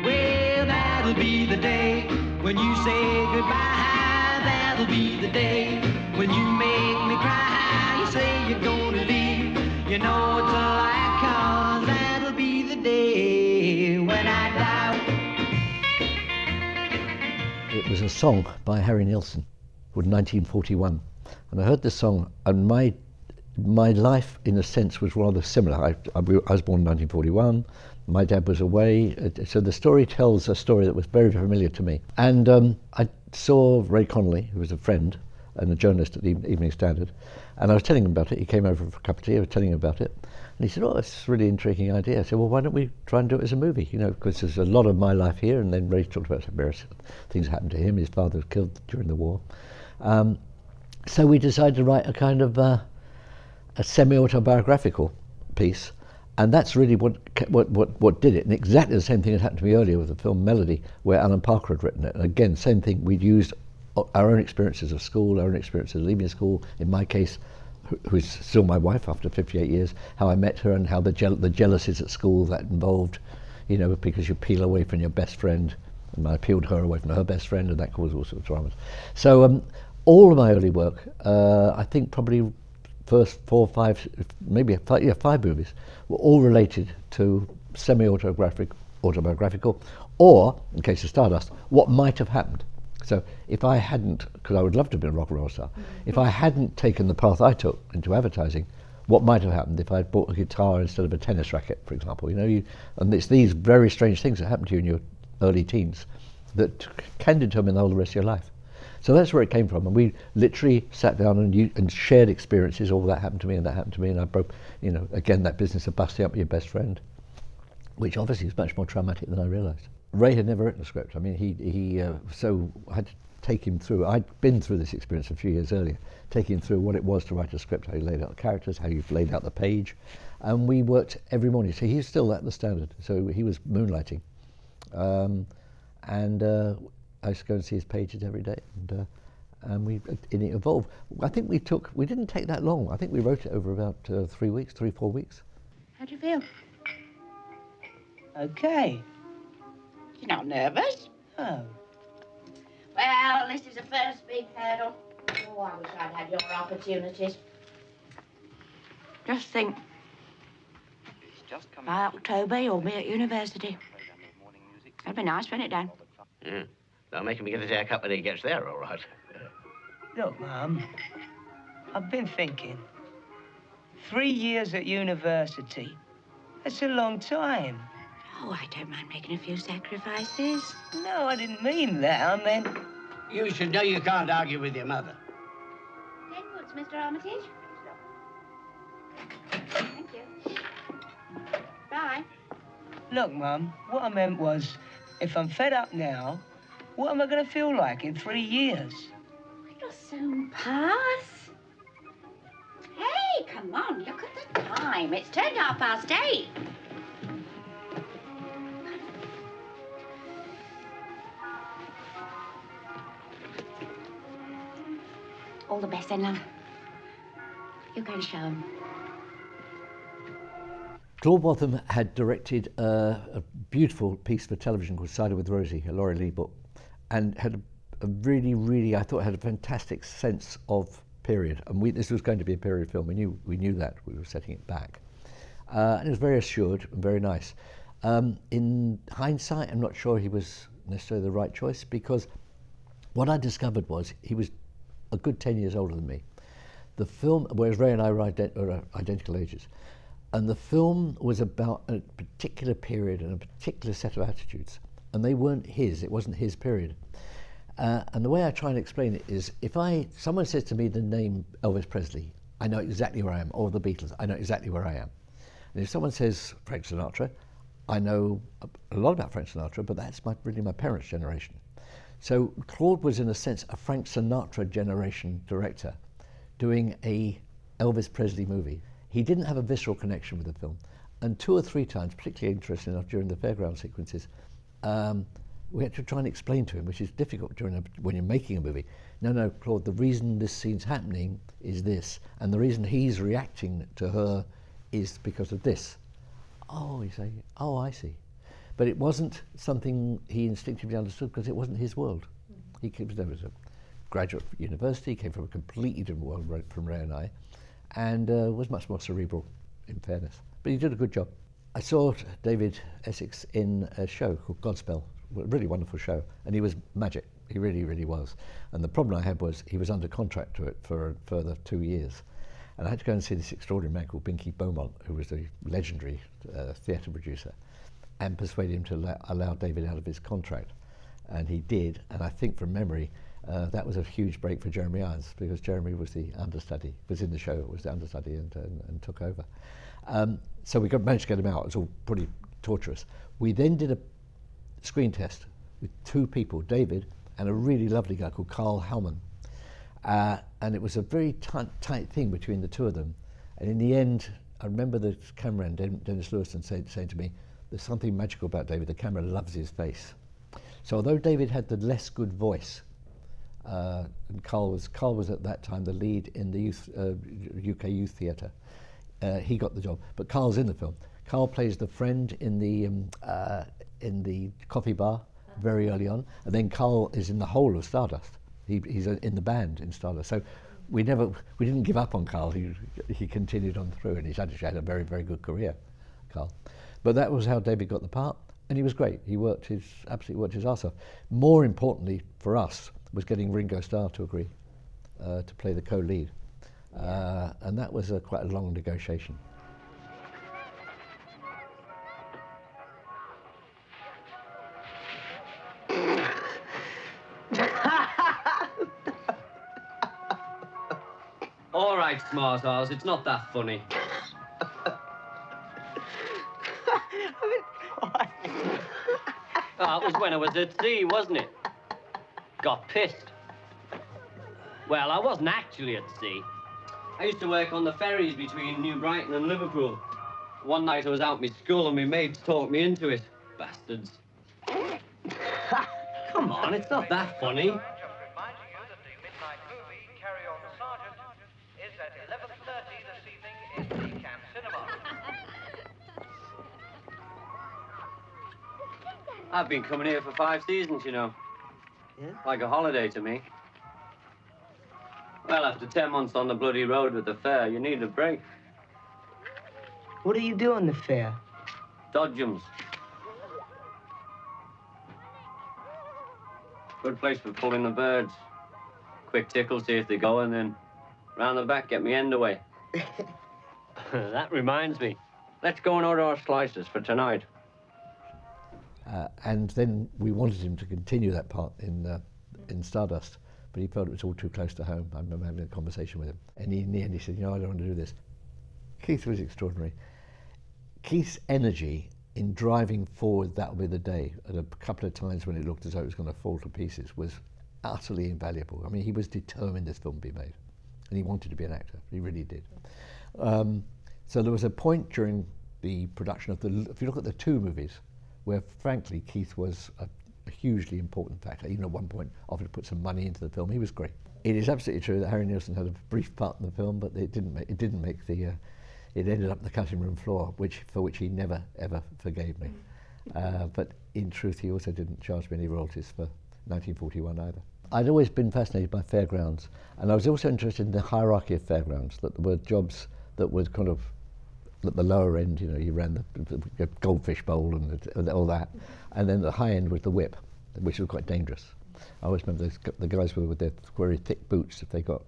Well, that'll be the day when you say goodbye. That'll be the day when you make me cry. You say you're gonna leave, you know it's a lie, 'cause that'll be the day when I die. It was a song by Harry Nilsson called 1941, and I heard this song, and my life in a sense was rather similar. I was born in 1941, my dad was away, so the story tells a story that was very familiar to me. And I saw Ray Connolly, who was a friend and a journalist at the Evening Standard, and I was telling him about it. He came over for a cup of tea, I was telling him about it, and he said, "Oh, it's a really intriguing idea." I said, "Well, why don't we try and do it as a movie? You know, because there's a lot of my life here." And then Ray talked about some various things that happened to him. His father was killed during the war. So we decided to write a kind of a semi-autobiographical piece, and that's really what did it. And exactly the same thing had happened to me earlier with the film Melody, where Alan Parker had written it. And again, same thing, we'd used our own experiences of school, our own experiences of leaving school, in my case, who's still my wife after 58 years, how I met her and how the jealousies at school that involved, you know, because you peel away from your best friend, and I peeled her away from her best friend, and that caused all sorts of dramas. So all of my early work, I think probably first 4 or 5, maybe 5 movies, were all related to semi-autobiographical, or, in case of Stardust, what might have happened. So if I hadn't, because I would love to have been a rock and roll star, if I hadn't taken the path I took into advertising, what might have happened if I'd bought a guitar instead of a tennis racket, for example? You know, and it's these very strange things that happen to you in your early teens that can determine the whole rest of your life. So that's where it came from, and we literally sat down and shared experiences. All that happened to me, and that happened to me, and I broke, you know, again, that business of busting up with your best friend, which obviously is much more traumatic than I realised. Ray had never written a script. I mean, so I had to take him through. I'd been through this experience a few years earlier, taking him through what it was to write a script, how you laid out the characters, how you've laid out the page, and we worked every morning. So he's still at the Standard, so he was moonlighting, and I used to go and see his pages every day, and it evolved. I think we didn't take that long. I think we wrote it over about 3 weeks, 3-4 weeks. How do you feel? Okay. You're not nervous? Oh. Well, this is the first big hurdle. Oh, I wish I'd had your opportunities. Just think. By October, you'll be at university. That'd be nice, wouldn't it, Dan? Yeah. That'll make him get his haircut when he gets there, all right. Look, Mum, I've been thinking. 3 years at university, that's a long time. Oh, I don't mind making a few sacrifices. No, I didn't mean that. I meant... You should know you can't argue with your mother. Edwards, Mr. Armitage. Thank you. Bye. Look, Mum, what I meant was, if I'm fed up now, what am I going to feel like in 3 years? It'll soon pass. Hey, come on, look at the time. It's turned 8:30. All the best then, love. You go and show 'em. Claude Botham had directed a beautiful piece for television called Cider with Rosie, a Laurie Lee book, and had a really, I thought, had a fantastic sense of period. And this was going to be a period film. We knew that. We were setting it back. And it was very assured and very nice. In hindsight, I'm not sure he was necessarily the right choice, because what I discovered was he was a good 10 years older than me. The film, whereas Ray and I were identical ages, and the film was about a particular period and a particular set of attitudes, and they weren't his. It wasn't his period. And the way I try and explain it is, if someone says to me the name Elvis Presley, I know exactly where I am, or the Beatles, I know exactly where I am. And if someone says Frank Sinatra, I know a lot about Frank Sinatra, but that's really my parents' generation. So Claude was, in a sense, a Frank Sinatra generation director doing a Elvis Presley movie. He didn't have a visceral connection with the film. And 2 or 3 times, particularly interesting enough during the fairground sequences, we had to try and explain to him, which is difficult when you're making a movie. No, Claude, the reason this scene's happening is this, and the reason he's reacting to her is because of this. Oh, you say, oh, I see. But it wasn't something he instinctively understood because it wasn't his world. He was a graduate at university, came from a completely different world from Ray and I, and was much more cerebral, in fairness. But he did a good job. I saw David Essex in a show called Godspell, a really wonderful show, and he was magic. He really, really was. And the problem I had was he was under contract to it for a further 2 years. And I had to go and see this extraordinary man called Binky Beaumont, who was a legendary theatre producer, and persuade him to allow David out of his contract. And he did, and I think from memory, that was a huge break for Jeremy Irons, because Jeremy was the understudy, was in the show, was the understudy and took over. So we managed to get him out. It was all pretty torturous. We then did a screen test with 2 people, David and a really lovely guy called Carl Hellman. And it was a very tight thing between the 2 of them. And in the end, I remember the cameraman, Dennis Lewiston, saying to me, there's something magical about David, the camera loves his face. So although David had the less good voice, and Carl was at that time the lead in the UK Youth Theatre, he got the job. But Carl's in the film. Carl plays the friend in the coffee bar very early on, and then Carl is in the whole of Stardust. He's in the band in Stardust. So we didn't give up on Carl. He continued on through, and he's actually had a very, very good career, Carl. But that was how David got the part, and he was great. He absolutely worked his arse off. More importantly for us was getting Ringo Starr to agree to play the co-lead, and that was quite a long negotiation. All right, smart ass, it's not that funny. It was when I was at sea, wasn't it? Got pissed. Well, I wasn't actually at sea. I used to work on the ferries between New Brighton and Liverpool. One night I was out my school and my mates talked me into it. Bastards. Come on, it's not that funny. I've been coming here for 5 seasons, you know. Yeah? Like a holiday to me. Well, after 10 months on the bloody road with the fair, you need a break. What do you do on the fair? Dodgems. Good place for pulling the birds. Quick tickle, see if they go, and then round the back, get me end away. That reminds me. Let's go and order our slices for tonight. And then we wanted him to continue that part in Stardust, but he felt it was all too close to home. I remember having a conversation with him, and in the end he said, I don't want to do this. Keith was extraordinary. Keith's energy in driving forward That'll Be the Day at a couple of times when it looked as though it was going to fall to pieces was utterly invaluable. I mean, he was determined this film be made, and he wanted to be an actor. He really did. So there was a point during the production of if you look at the 2 movies, where frankly Keith was a hugely important factor. Even at one point offered to put some money into the film. He was great. It is absolutely true that Harry Nilsson had a brief part in the film, but it didn't make the. It ended up on the cutting room floor, for which he never ever forgave me. But in truth, he also didn't charge me any royalties for 1941 either. I'd always been fascinated by fairgrounds, and I was also interested in the hierarchy of fairgrounds. That there were jobs that were kind of at the lower end, you ran the goldfish bowl and all that, and then the high end was the whip, which was quite dangerous. I always remember the guys with their very thick boots if they got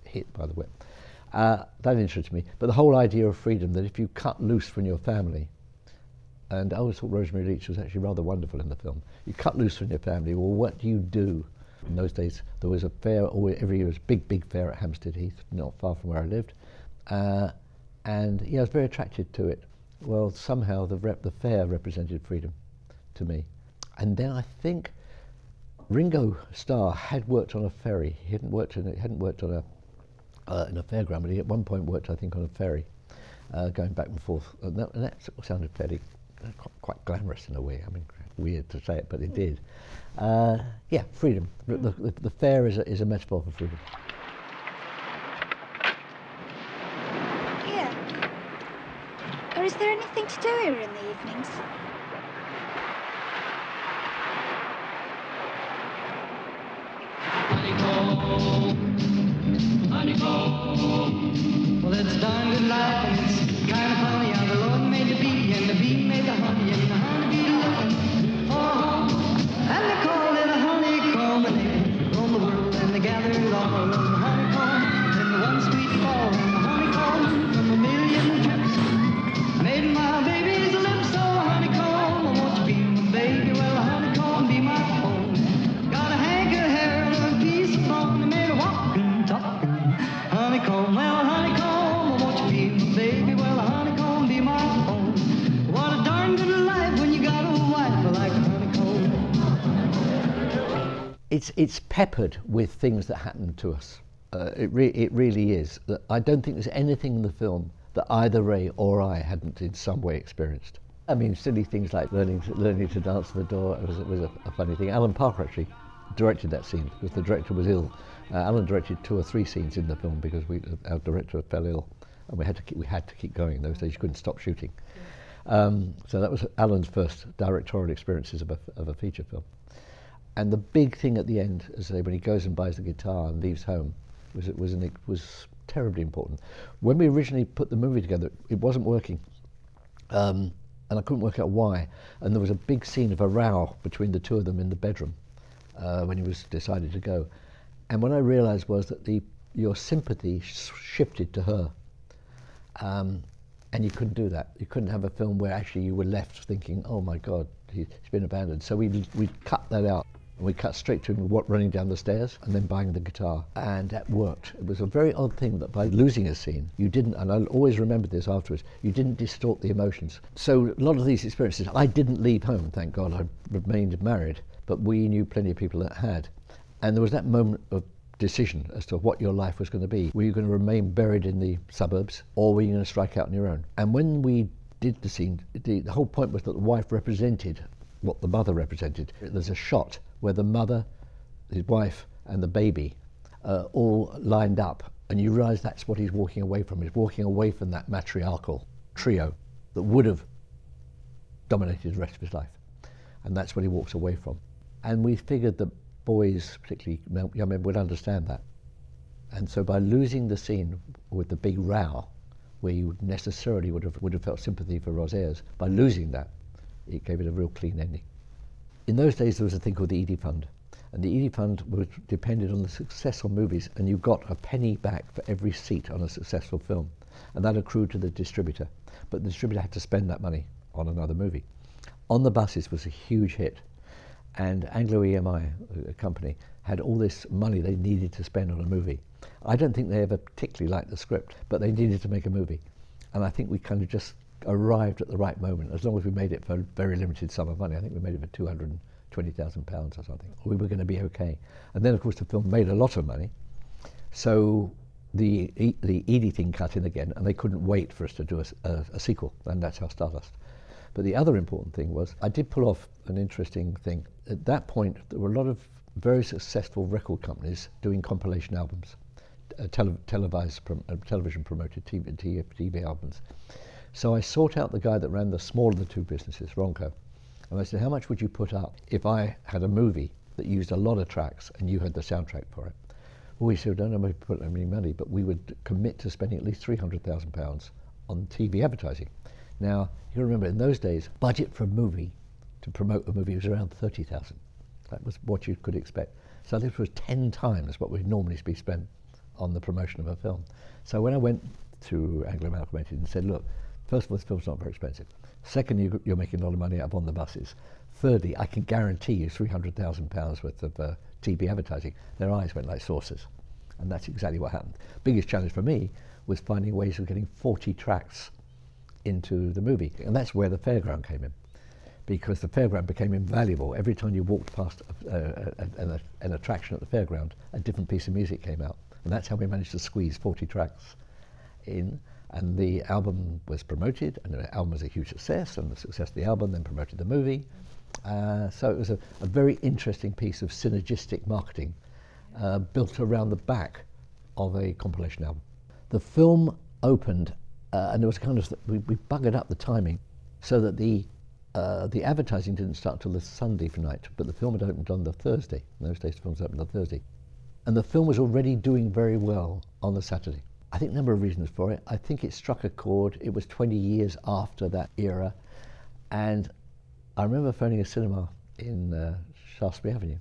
hit by the whip. That interested me, but the whole idea of freedom, that if you cut loose from your family, and I always thought Rosemary Leach was actually rather wonderful in the film. You cut loose from your family, well, what do you do? In those days, there was a fair, every year was a big fair at Hampstead Heath, not far from where I lived. And I was very attracted to it. Well, somehow the fair represented freedom to me. And then I think Ringo Starr had worked on a ferry. He hadn't worked on in a fairground, but he at one point worked, I think, on a ferry, going back and forth. And that sort of sounded fairly quite glamorous in a way. I mean, weird to say it, but it did. Freedom. The fair is a metaphor for freedom. Or is there anything to do here in the evenings? honeycomb. Well, it's a darn good life, and it's kind of funny how the Lord made the bee, and the bee made the honey, and the honeybee looking for home. And they call it a honeycomb, and they roam the world, and they gather it all around the honeycomb. Then the one sweet fall in the honeycomb from a million drips made my baby's lips so honeycomb. Oh, won't you be my baby? Well, a honeycomb be my home. Got a hank of hair and a piece of bone, and made a walking, talking honeycomb. Well, honeycomb, oh, won't you be my baby? Well, a honeycomb be my home. What a darn good life when you got a wife like a honeycomb. It's peppered with things that happen to us. It really is. I don't think there's anything in the film that either Ray or I hadn't in some way experienced. I mean, silly things like learning to dance to the door was a funny thing. Alan Parker actually directed that scene because the director was ill. Alan directed 2 or 3 scenes in the film because our director fell ill, and we had to keep going. In those days, you couldn't stop shooting. So that was Alan's first directorial experiences of a feature film. And the big thing at the end, as I say, when he goes and buys the guitar and leaves home, was terribly important. When we originally put the movie together, it wasn't working, and I couldn't work out why. And there was a big scene of a row between the two of them in the bedroom when he was decided to go. And what I realised was that your sympathy shifted to her, and you couldn't do that. You couldn't have a film where actually you were left thinking, "Oh my God, he's been abandoned." So we cut that out. We cut straight to him running down the stairs and then buying the guitar. And that worked. It was a very odd thing that by losing a scene, you didn't, and I'll always remember this afterwards, you didn't distort the emotions. So a lot of these experiences, I didn't leave home, thank God, I remained married, but we knew plenty of people that had. And there was that moment of decision as to what your life was going to be. Were you going to remain buried in the suburbs, or were you going to strike out on your own? And when we did the scene, the whole point was that the wife represented what the mother represented. There's a shot where the mother, his wife, and the baby all lined up, and you realise that's what he's walking away from. He's walking away from that matriarchal trio that would have dominated the rest of his life, and that's what he walks away from. And we figured that boys, particularly young men, would understand that. And so by losing the scene with the big row, where you necessarily would have felt sympathy for Rosaires, by losing that, it gave it a real clean ending. In those days, there was a thing called the Edie Fund, and the Edie Fund depended on the successful movies, and you got a penny back for every seat on a successful film, and that accrued to the distributor. But the distributor had to spend that money on another movie. On the Buses was a huge hit, and Anglo EMI, a company, had all this money they needed to spend on a movie. I don't think they ever particularly liked the script, but they needed to make a movie, and I think we kind of just arrived at the right moment. As long as we made it for a very limited sum of money, I think we made it for £220,000 or something, we were going to be okay. And then of course the film made a lot of money, so the Edie thing cut in again, and they couldn't wait for us to do a sequel, and that's how Stardust. But the other important thing was, I did pull off an interesting thing. At that point, there were a lot of very successful record companies doing compilation albums, television promoted TV albums. So I sought out the guy that ran the smaller of the two businesses, Ronco, and I said, how much would you put up if I had a movie that used a lot of tracks and you had the soundtrack for it? Well, we said, I don't know if we put any money, but we would commit to spending at least £300,000 on TV advertising. Now, you remember in those days, budget for a movie, to promote a movie, was around 30,000. That was what you could expect. So this was 10 times what would normally be spent on the promotion of a film. So when I went to Anglo Amalgamated and said, look, first of all, this film's not very expensive. Second, you're making a lot of money up on the buses. Thirdly, I can guarantee you £300,000 worth of TV advertising. Their eyes went like saucers. And that's exactly what happened. Biggest challenge for me was finding ways of getting 40 tracks into the movie. And that's where the fairground came in, because the fairground became invaluable. Every time you walked past an attraction at the fairground, a different piece of music came out. And that's how we managed to squeeze 40 tracks in. And the album was promoted, and the album was a huge success, and the success of the album then promoted the movie. So it was a very interesting piece of synergistic marketing built around the back of a compilation album. The film opened, and there was kind of, we buggered up the timing so that the advertising didn't start till the Sunday night, but the film had opened on the Thursday. In those days, the films opened on Thursday. And the film was already doing very well on the Saturday. I think a number of reasons for it. I think it struck a chord. It was 20 years after that era. And I remember phoning a cinema in Shaftesbury Avenue.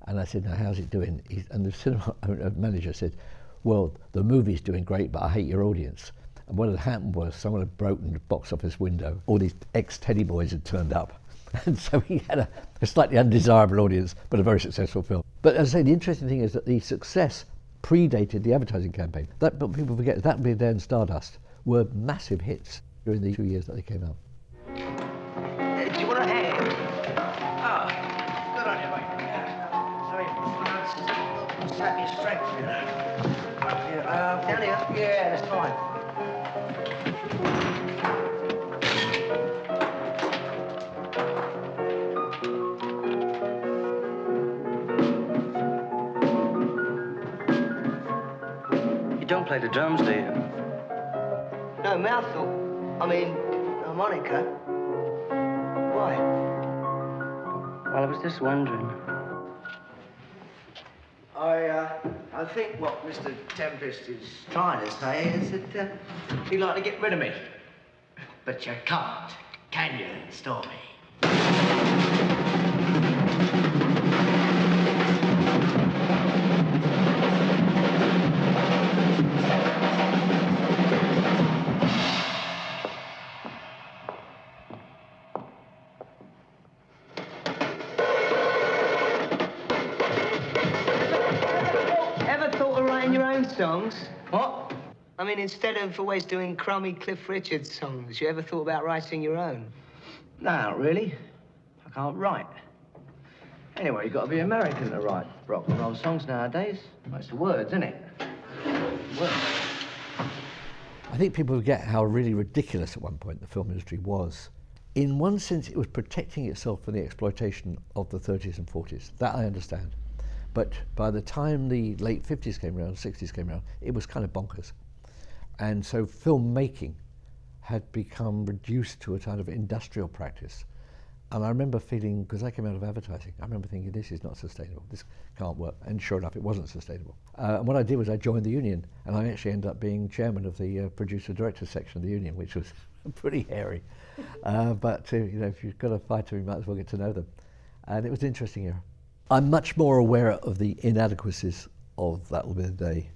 And I said, now, how's it doing? And the cinema manager said, well, the movie's doing great, but I hate your audience. And what had happened was someone had broken the box office window. All these ex-Teddy boys had turned up. And so he had a slightly undesirable audience, but a very successful film. But as I say, the interesting thing is that the success predated the advertising campaign. But people forget That Be There and Stardust were massive hits during the 2 years that they came out. Do you want a hand? Oh, good on you, mate. Sorry, snap your strength, you know. Down here? Yeah, that's fine. You don't play the drums, do you? No, mouthful. I mean, harmonica. Why? Well, I was just wondering. I think what Mr. Tempest is trying to say is that he'd like to get rid of me. But you can't, can you, Stormy? Songs? What? I mean, instead of always doing crummy Cliff Richard songs, you ever thought about writing your own? No, not really. I can't write. Anyway, you've got to be American to write rock and roll songs nowadays. Well, it's the words, isn't it? Words. I think people forget how really ridiculous at one point the film industry was. In one sense, it was protecting itself from the exploitation of the 30s and 40s. That I understand. But by the time the late 50s came around, 60s came around, it was kind of bonkers. And so filmmaking had become reduced to a kind of industrial practice. And I remember feeling, because I came out of advertising, I remember thinking, this is not sustainable, this can't work. And sure enough, it wasn't sustainable. And what I did was I joined the union, and I actually ended up being chairman of the producer-director section of the union, which was pretty hairy. But you know, if you've got a fighter, you might as well get to know them. And it was an interesting era. I'm much more aware of the inadequacies of That Will Be the Day.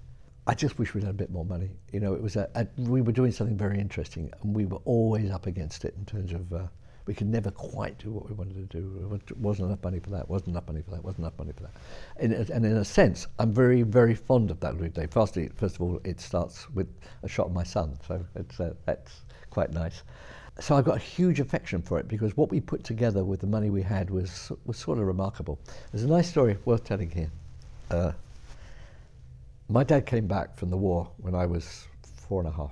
I just wish we'd had a bit more money. You know, it was we were doing something very interesting, and we were always up against it in terms of we could never quite do what we wanted to do. There wasn't enough money for that, wasn't enough money for that, wasn't enough money for that. And in a sense, I'm very, very fond of That Will Be the Day. First of all, it starts with a shot of my son, so that's quite nice. So I've got a huge affection for it because what we put together with the money we had was sort of remarkable. There's a nice story worth telling here. My dad came back from the war when I was 4.5.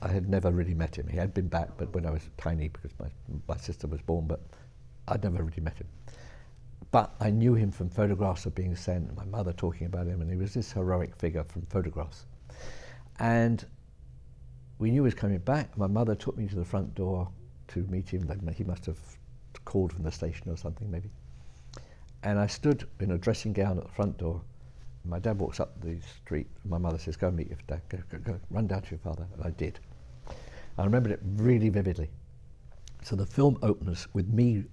I had never really met him. He had been back, but when I was tiny because my sister was born, but I'd never really met him. But I knew him from photographs of being sent, my mother talking about him, and he was this heroic figure from photographs. And we knew he was coming back. My mother took me to the front door to meet him. He must have called from the station or something, maybe. And I stood in a dressing gown at the front door. My dad walks up the street. And my mother says, go and meet your dad. Go, run down to your father. And I did. I remembered it really vividly. So the film opens with me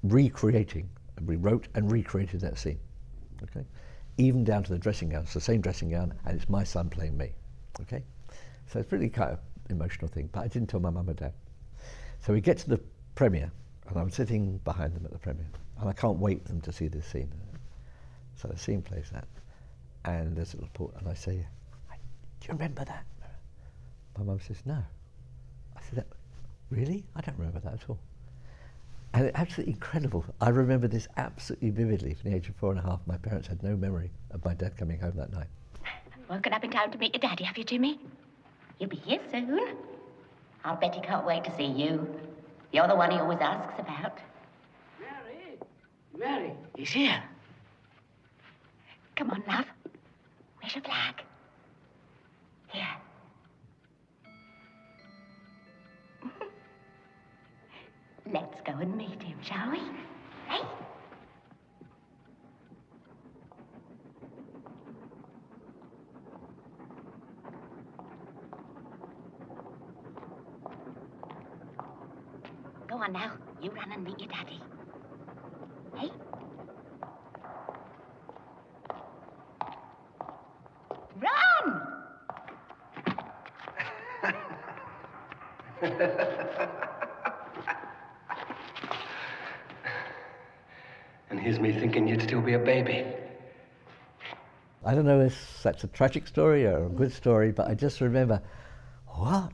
recreating, and we wrote and recreated that scene, okay? Even down to the dressing gown. It's the same dressing gown, and it's my son playing me, okay? So it's really kind of emotional thing, but I didn't tell my mum and dad. So we get to the premiere, and I'm sitting behind them at the premiere, and I can't wait for them to see this scene. So the scene plays that, and there's a little report, and I say, do you remember that? My mum says, no. I said, really? I don't remember that at all. And it's absolutely incredible. I remember this absolutely vividly. From the age of 4.5, my parents had no memory of my dad coming home that night. Woken up in time to meet your daddy, have you, Jimmy? You'll be here soon. I'll bet he can't wait to see you. You're the one he always asks about. Mary, he's here. Come on, love. Where's your flag? Here. Let's go and meet him, shall we? Hey? Go on now. You run and meet your daddy. Hey? Run! And here's me thinking you'd still be a baby. I don't know if that's a tragic story or a good story, but I just remember, what?